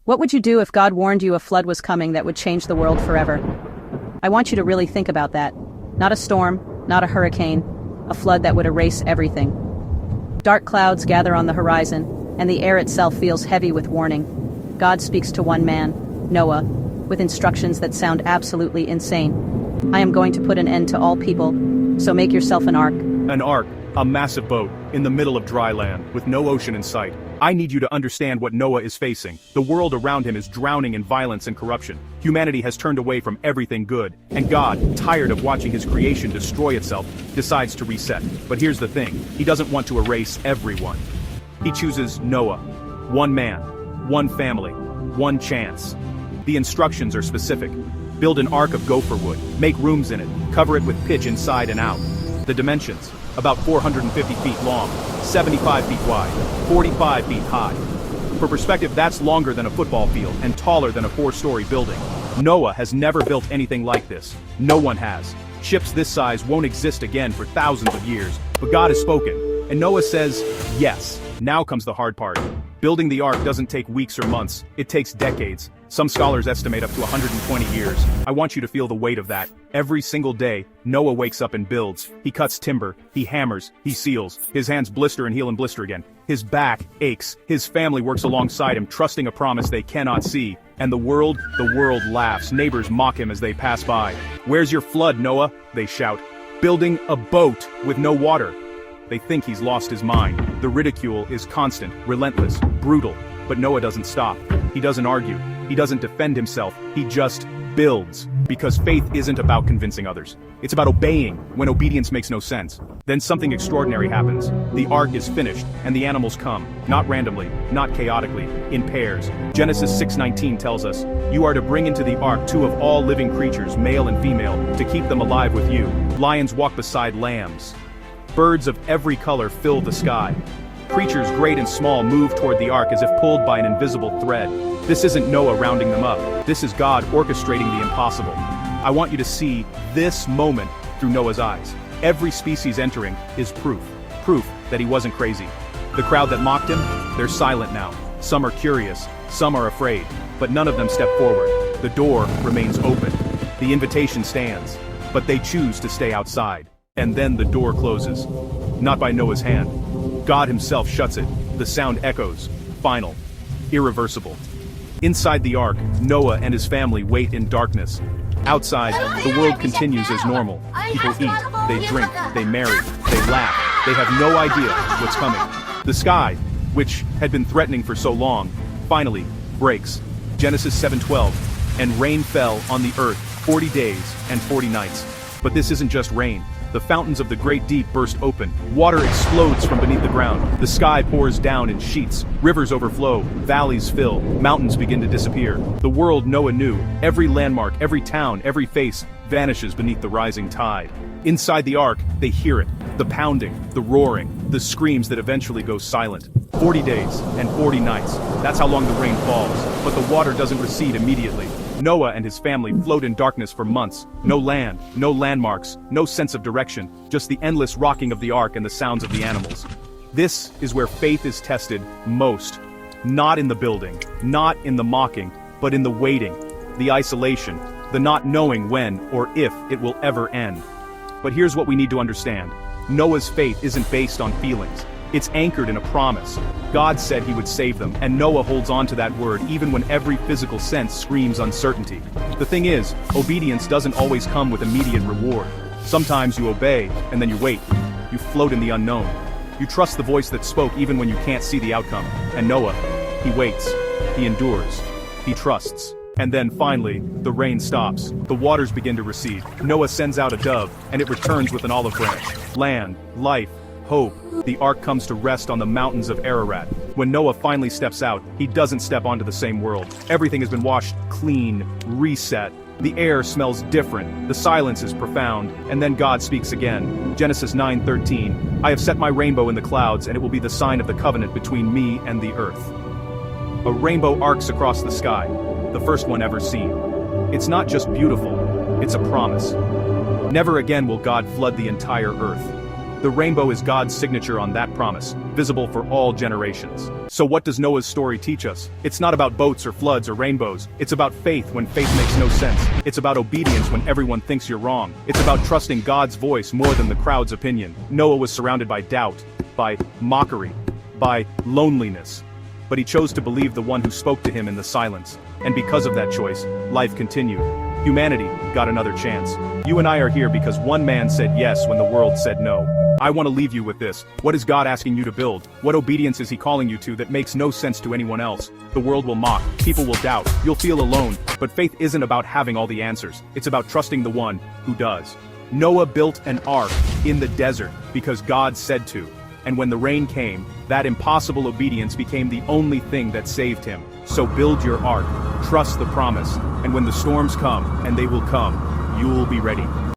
What would you do if God warned you a flood was coming that would change the world forever? I want you to really think about that. Not a storm, not a hurricane, a flood that would erase everything. Dark clouds gather on the horizon, and the air itself feels heavy with warning. God speaks to one man, Noah, with instructions that sound absolutely insane. I am going to put an end to all people, so make yourself an ark. An ark, a massive boat, in the middle of dry land, with no ocean in sight. I need you to understand what Noah is facing. The world around him is drowning in violence and corruption. Humanity has turned away from everything good, and God, tired of watching his creation destroy itself, decides to reset. But here's the thing, he doesn't want to erase everyone. He chooses Noah. One man, one family, one chance. The instructions are specific. Build an ark of gopher wood, make rooms in it, cover it with pitch inside and out. The dimensions, about 450 feet long, 75 feet wide, 45 feet high. For perspective, that's longer than a football field and taller than a 4-story building. Noah has never built anything like this. No one has. Ships this size won't exist again for thousands of years, but God has spoken, and Noah says, yes. Now comes the hard part. Building the ark doesn't take weeks or months, it takes decades. Some scholars estimate up to 120 years. I want you to feel the weight of that. Every single day, Noah wakes up and builds. He cuts timber, he hammers, he seals. His hands blister and heal and blister again. His back aches. His family works alongside him, trusting a promise they cannot see. And the world laughs. Neighbors mock him as they pass by. Where's your flood, Noah? They shout. Building a boat with no water. They think he's lost his mind. The ridicule is constant, relentless, brutal. But Noah doesn't stop. He doesn't argue. He doesn't defend himself. He just builds. Because faith isn't about convincing others. It's about obeying when obedience makes no sense. Then something extraordinary happens. The ark is finished, and the animals come. Not randomly, not chaotically, in pairs. Genesis 6:19 tells us, "You are to bring into the ark 2 of all living creatures, male and female, to keep them alive with you. Lions walk beside lambs. Birds of every color fill the sky. Creatures great and small move toward the ark as if pulled by an invisible thread." This isn't Noah rounding them up. This is God orchestrating the impossible. I want you to see this moment through Noah's eyes. Every species entering is proof that he wasn't crazy. The crowd that mocked him, they're silent now. Some are curious, some are afraid, but none of them step forward. The door remains open. The invitation stands, but they choose to stay outside. And then the door closes. Not by Noah's hand. God himself shuts it. The sound echoes. Final. Irreversible. Inside the ark, Noah and his family wait in darkness. Outside, the world continues as normal. People eat, they drink, they marry, they laugh. They have no idea what's coming. The sky, which had been threatening for so long, finally breaks. Genesis 7:12. And rain fell on the earth 40 days and 40 nights. But this isn't just rain. The fountains of the great deep burst open. Water explodes from beneath the ground. The sky pours down in sheets. Rivers overflow. Valleys fill. Mountains begin to disappear. The world Noah knew, every landmark, every town, every face, vanishes beneath the rising tide. Inside the ark, they hear it. The pounding, the roaring, the screams that eventually go silent. 40 days and 40 nights. That's how long the rain falls. But the water doesn't recede immediately. Noah and his family float in darkness for months. No land, no landmarks, no sense of direction, just the endless rocking of the ark and the sounds of the animals. This is where faith is tested most. Not in the building, not in the mocking, but in the waiting, the isolation, the not knowing when or if it will ever end. But here's what we need to understand. Noah's faith isn't based on feelings. It's anchored in a promise. God said he would save them, and Noah holds on to that word even when every physical sense screams uncertainty. The thing is, obedience doesn't always come with immediate reward. Sometimes you obey, and then you wait. You float in the unknown. You trust the voice that spoke even when you can't see the outcome. And Noah, he waits. He endures. He trusts. And then finally, the rain stops. The waters begin to recede. Noah sends out a dove, and it returns with an olive branch. Land, life, hope. The ark comes to rest on the mountains of Ararat. When Noah finally steps out, he doesn't step onto the same world. Everything has been washed clean, reset. The air smells different, the silence is profound, and then God speaks again. Genesis 9:13, "I have set my rainbow in the clouds, and it will be the sign of the covenant between me and the earth." A rainbow arcs across the sky, the first one ever seen. It's not just beautiful, it's a promise. Never again will God flood the entire earth. The rainbow is God's signature on that promise, visible for all generations. So what does Noah's story teach us? It's not about boats or floods or rainbows. It's about faith when faith makes no sense. It's about obedience when everyone thinks you're wrong. It's about trusting God's voice more than the crowd's opinion. Noah was surrounded by doubt, by mockery, by loneliness. But he chose to believe the one who spoke to him in the silence. And because of that choice, life continued. Humanity got another chance. You and I are here because one man said yes when the world said no. I want to leave you with this. What is God asking you to build? What obedience is he calling you to that makes no sense to anyone else? The world will mock, people will doubt, you'll feel alone, but faith isn't about having all the answers. It's about trusting the one who does. Noah built an ark in the desert because God said to. And when the rain came, that impossible obedience became the only thing that saved him. So build your ark, trust the promise, and when the storms come, and they will come, you'll be ready.